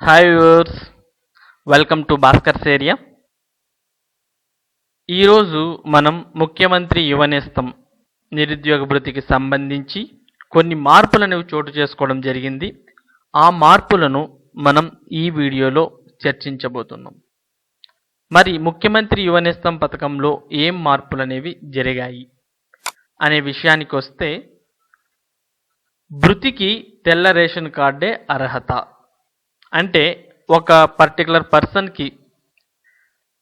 Hi viewers, welcome to Bhaskar's area. ఈరోజు మనం ముఖ్యమంత్రి యువనేస్తం నిరుద్యోగ భృతికి సంబంధించి కొన్ని మార్పులను చోటు చేసుకోవడం జరిగింది. ఆ మార్పులను మనం ఈ వీడియోలో చర్చించబోతున్నాం. మరి ముఖ్యమంత్రి యువనేస్తం పథకంలో ఏం మార్పులు అనేవి జరిగాయి అనే విషయానికి వస్తే, భృతికి తెల్ల రేషన్ కార్డే అర్హత. అంటే ఒక పర్టికులర్ పర్సన్కి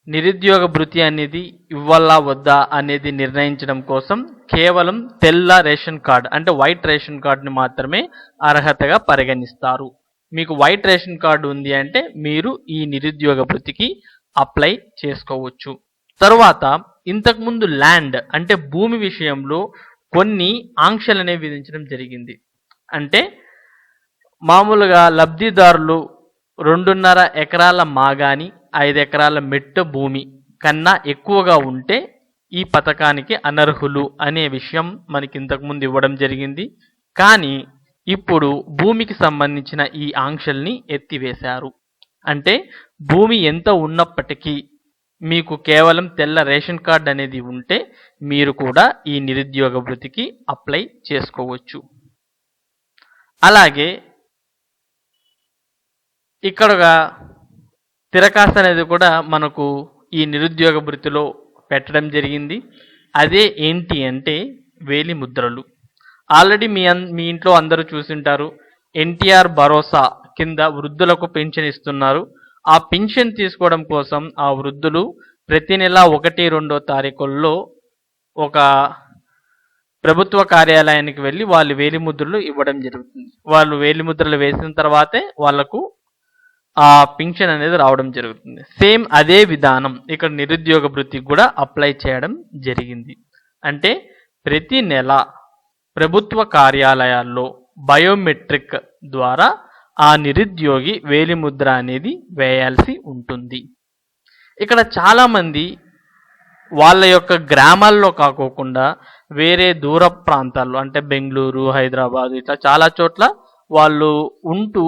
నిరుద్యోగ భృతి అనేది ఇవ్వాలా వద్దా అనేది నిర్ణయించడం కోసం కేవలం తెల్ల రేషన్ కార్డ్ అంటే వైట్ రేషన్ కార్డుని మాత్రమే అర్హతగా పరిగణిస్తారు. మీకు వైట్ రేషన్ కార్డు ఉంది అంటే మీరు ఈ నిరుద్యోగ భృతికి అప్లై చేసుకోవచ్చు. తరువాత ఇంతకుముందు ల్యాండ్ అంటే భూమి విషయంలో కొన్ని ఆంక్షలు అనేవి విధించడం జరిగింది. అంటే మామూలుగా లబ్ధిదారులు 2.5 ఎకరాల మాగాని 5 ఎకరాల మెట్ట భూమి కన్నా ఎక్కువగా ఉంటే ఈ పథకానికి అనర్హులు అనే విషయం మనకి ఇంతకుముందు ఇవ్వడం జరిగింది. కానీ ఇప్పుడు భూమికి సంబంధించిన ఈ ఆంక్షల్ని ఎత్తివేశారు. అంటే భూమి ఎంత ఉన్నప్పటికీ మీకు కేవలం తెల్ల రేషన్ కార్డ్ అనేది ఉంటే మీరు కూడా ఈ నిరుద్యోగ భృతికి అప్లై చేసుకోవచ్చు. అలాగే ఇక్కడగా తిరకాసు అనేది కూడా మనకు ఈ నిరుద్యోగ భృతిలో పెట్టడం జరిగింది. అదే ఏంటి అంటే వేలి ముద్రలు. ఆల్రెడీ మీ ఇంట్లో అందరూ చూసింటారు, ఎన్టీఆర్ భరోసా కింద వృద్ధులకు పెన్షన్ ఇస్తున్నారు. ఆ పెన్షన్ తీసుకోవడం కోసం ఆ వృద్ధులు ప్రతి నెల 1-2 తారీఖుల్లో ఒక ప్రభుత్వ కార్యాలయానికి వెళ్ళి వాళ్ళు వేలిముద్రలు ఇవ్వడం జరుగుతుంది. వాళ్ళు వేలిముద్రలు వేసిన తర్వాతే వాళ్లకు ఆ పింఛన్ అనేది రావడం జరుగుతుంది. సేమ్ అదే విధానం ఇక్కడ నిరుద్యోగ భృతికి కూడా అప్లై చేయడం జరిగింది. అంటే ప్రతి నెల ప్రభుత్వ కార్యాలయాల్లో బయోమెట్రిక్ ద్వారా ఆ నిరుద్యోగి వేలిముద్ర అనేది వేయాల్సి ఉంటుంది. ఇక్కడ చాలామంది వాళ్ళ యొక్క గ్రామాల్లో కాకోకుండా వేరే దూర ప్రాంతాల్లో అంటే బెంగళూరు, హైదరాబాద్ ఇట్లా చాలా చోట్ల వాళ్ళు ఉంటూ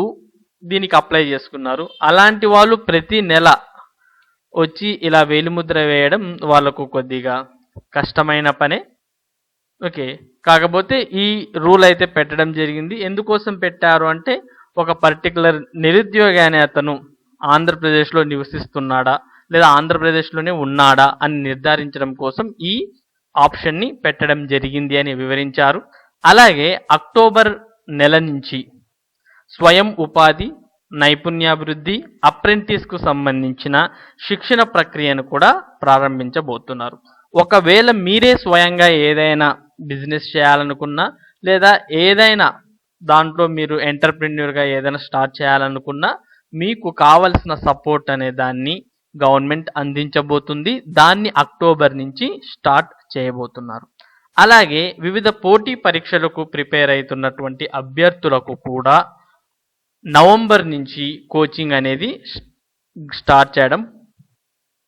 దీనికి అప్లై చేసుకున్నారు. అలాంటి వాళ్ళు ప్రతి నెల వచ్చి ఇలా వేలిముద్ర వేయడం వాళ్ళకు కొద్దిగా కష్టమైన పనే. ఓకే, కాకపోతే ఈ రూల్ అయితే పెట్టడం జరిగింది. ఎందుకోసం పెట్టారు అంటే ఒక పర్టికులర్ నిరుద్యోగి అనే అతను ఆంధ్రప్రదేశ్లో నివసిస్తున్నాడా లేదా ఆంధ్రప్రదేశ్లోనే ఉన్నాడా అని నిర్ధారించడం కోసం ఈ ఆప్షన్ని పెట్టడం జరిగింది అని వివరించారు. అలాగే అక్టోబర్ నెల నుంచి స్వయం ఉపాధి, నైపుణ్యాభివృద్ధి, అప్రెంటిస్కు సంబంధించిన శిక్షణ ప్రక్రియను కూడా ప్రారంభించబోతున్నారు. ఒకవేళ మీరే స్వయంగా ఏదైనా బిజినెస్ చేయాలనుకున్నా లేదా ఏదైనా దాంట్లో మీరు ఎంటర్ప్రెన్యూర్గా ఏదైనా స్టార్ట్ చేయాలనుకున్నా మీకు కావలసిన సపోర్ట్ అనే దాన్ని గవర్నమెంట్ అందించబోతుంది. దాన్ని అక్టోబర్ నుంచి స్టార్ట్ చేయబోతున్నారు. అలాగే వివిధ పోటీ పరీక్షలకు ప్రిపేర్ అవుతున్నటువంటి అభ్యర్థులకు కూడా నవంబర్ నుంచి కోచింగ్ అనేది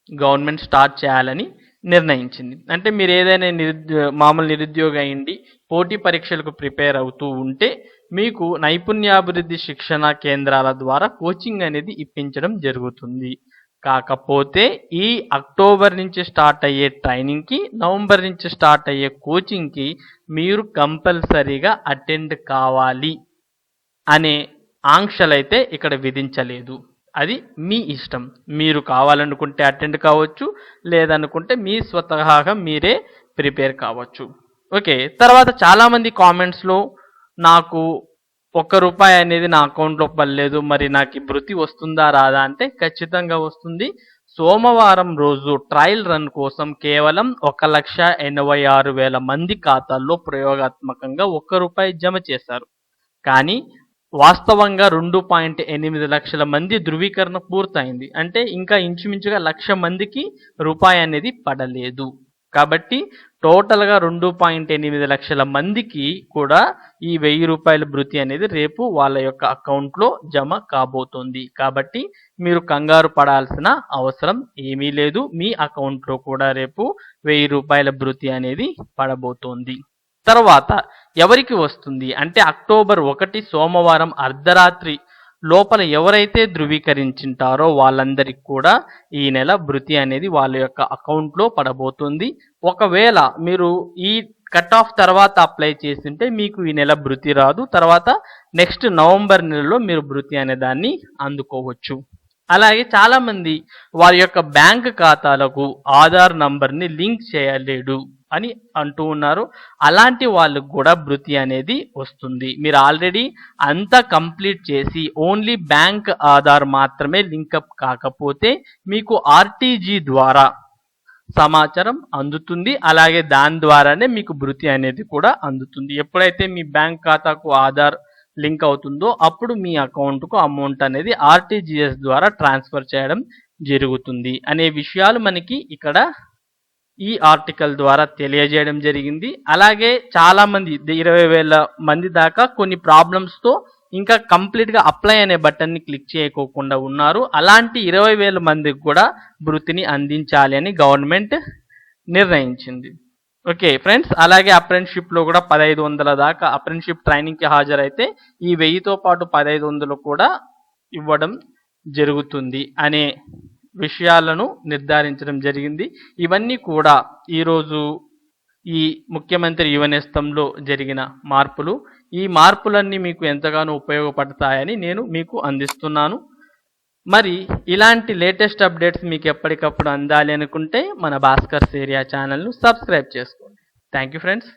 గవర్నమెంట్ స్టార్ట్ చేయాలని నిర్ణయించింది. అంటే మీరు ఏదైనా మామూలు నిరుద్యోగి అయ్యింది పోటీ పరీక్షలకు ప్రిపేర్ అవుతూ ఉంటే మీకు నైపుణ్యాభివృద్ధి శిక్షణ కేంద్రాల ద్వారా కోచింగ్ అనేది ఇప్పించడం జరుగుతుంది. కాకపోతే ఈ అక్టోబర్ నుంచి స్టార్ట్ అయ్యే ట్రైనింగ్కి, నవంబర్ నుంచి స్టార్ట్ అయ్యే కోచింగ్కి మీరు కంపల్సరీగా అటెండ్ కావాలి అనే ఆంక్షలైతే ఇక్కడ విధించలేదు. అది మీ ఇష్టం. మీరు కావాలనుకుంటే అటెండ్ కావచ్చు, లేదనుకుంటే మీ స్వతహాగా మీరే ప్రిపేర్ కావచ్చు. ఓకే, తర్వాత చాలామంది కామెంట్స్లో నాకు ₹1 అనేది నా అకౌంట్లో పడలేదు, మరి నాకు భృతి వస్తుందా రాదా అంటే ఖచ్చితంగా వస్తుంది. సోమవారం రోజు ట్రయల్ రన్ కోసం కేవలం 1,86,000 మంది ఖాతాల్లో ప్రయోగాత్మకంగా ₹1 జమ చేశారు. కానీ వాస్తవంగా 2.8 లక్షల మంది ధృవీకరణ పూర్తయింది. అంటే ఇంకా ఇంచుమించుగా 1,00,000 మందికి రూపాయి అనేది పడలేదు. కాబట్టి టోటల్గా 2.8 లక్షల మందికి కూడా ఈ ₹1000 భృతి అనేది రేపు వాళ్ళ యొక్క అకౌంట్లో జమ కాబోతోంది. కాబట్టి మీరు కంగారు పడాల్సిన అవసరం ఏమీ లేదు. మీ అకౌంట్లో కూడా రేపు ₹1000 భృతి అనేది పడబోతోంది. తర్వాత ఎవరికి వస్తుంది అంటే అక్టోబర్ 1 సోమవారం అర్ధరాత్రి లోపల ఎవరైతే ధృవీకరించింటారో వాళ్ళందరికీ కూడా ఈ నెల భృతి అనేది వాళ్ళ యొక్క అకౌంట్లో పడబోతుంది. ఒకవేళ మీరు ఈ కట్ ఆఫ్ తర్వాత అప్లై చేస్తుంటే మీకు ఈ నెల భృతి రాదు. తర్వాత నెక్స్ట్ నవంబర్ నెలలో మీరు భృతి అనే దాన్ని అందుకోవచ్చు. అలాగే చాలామంది వారి యొక్క బ్యాంక్ ఖాతాలకు ఆధార్ నంబర్ని లింక్ చేయలేడు అని అంటూ ఉన్నారు. అలాంటి వాళ్ళకు కూడా భృతి అనేది వస్తుంది. మీరు ఆల్రెడీ అంతా కంప్లీట్ చేసి ఓన్లీ బ్యాంక్ ఆధార్ మాత్రమే లింకప్ కాకపోతే మీకు ఆర్టీజీ ద్వారా సమాచారం అందుతుంది. అలాగే దాని ద్వారానే మీకు భృతి అనేది కూడా అందుతుంది. ఎప్పుడైతే మీ బ్యాంక్ ఖాతాకు ఆధార్ లింక్ అవుతుందో అప్పుడు మీ అకౌంట్కు అమౌంట్ అనేది ఆర్టీజీఎస్ ద్వారా ట్రాన్స్ఫర్ చేయడం జరుగుతుంది అనే విషయాలు మనకి ఇక్కడ ఈ ఆర్టికల్ ద్వారా తెలియజేయడం జరిగింది. అలాగే చాలామంది 20,000 మంది దాకా కొన్ని ప్రాబ్లమ్స్తో ఇంకా కంప్లీట్గా అప్లై అనే బటన్ని క్లిక్ చేయకోకుండా ఉన్నారు. అలాంటి 20,000 మందికి కూడా భృతిని అందించాలి అని గవర్నమెంట్ నిర్ణయించింది. ఓకే ఫ్రెండ్స్, అలాగే అప్రెంటిస్షిప్లో కూడా 1,500 దాకా అప్రెంటిస్షిప్ ట్రైనింగ్కి హాజరైతే ఈ 1000తో పాటు 1,500 కూడా ఇవ్వడం జరుగుతుంది అనే విషయాలను నిర్ధారించడం జరిగింది. ఇవన్నీ కూడా ఈరోజు ఈ ముఖ్యమంత్రి యువనేస్తంలో జరిగిన మార్పులు. ఈ మార్పులన్నీ మీకు ఎంతగానో ఉపయోగపడతాయని నేను మీకు అందిస్తున్నాను. మరి ఇలాంటి లేటెస్ట్ అప్డేట్స్ మీకు ఎప్పటికప్పుడు అందాలి అనుకుంటే మన భాస్కర్స్ ఏరియా ఛానల్ను సబ్స్క్రైబ్ చేసుకోండి. Thank you friends.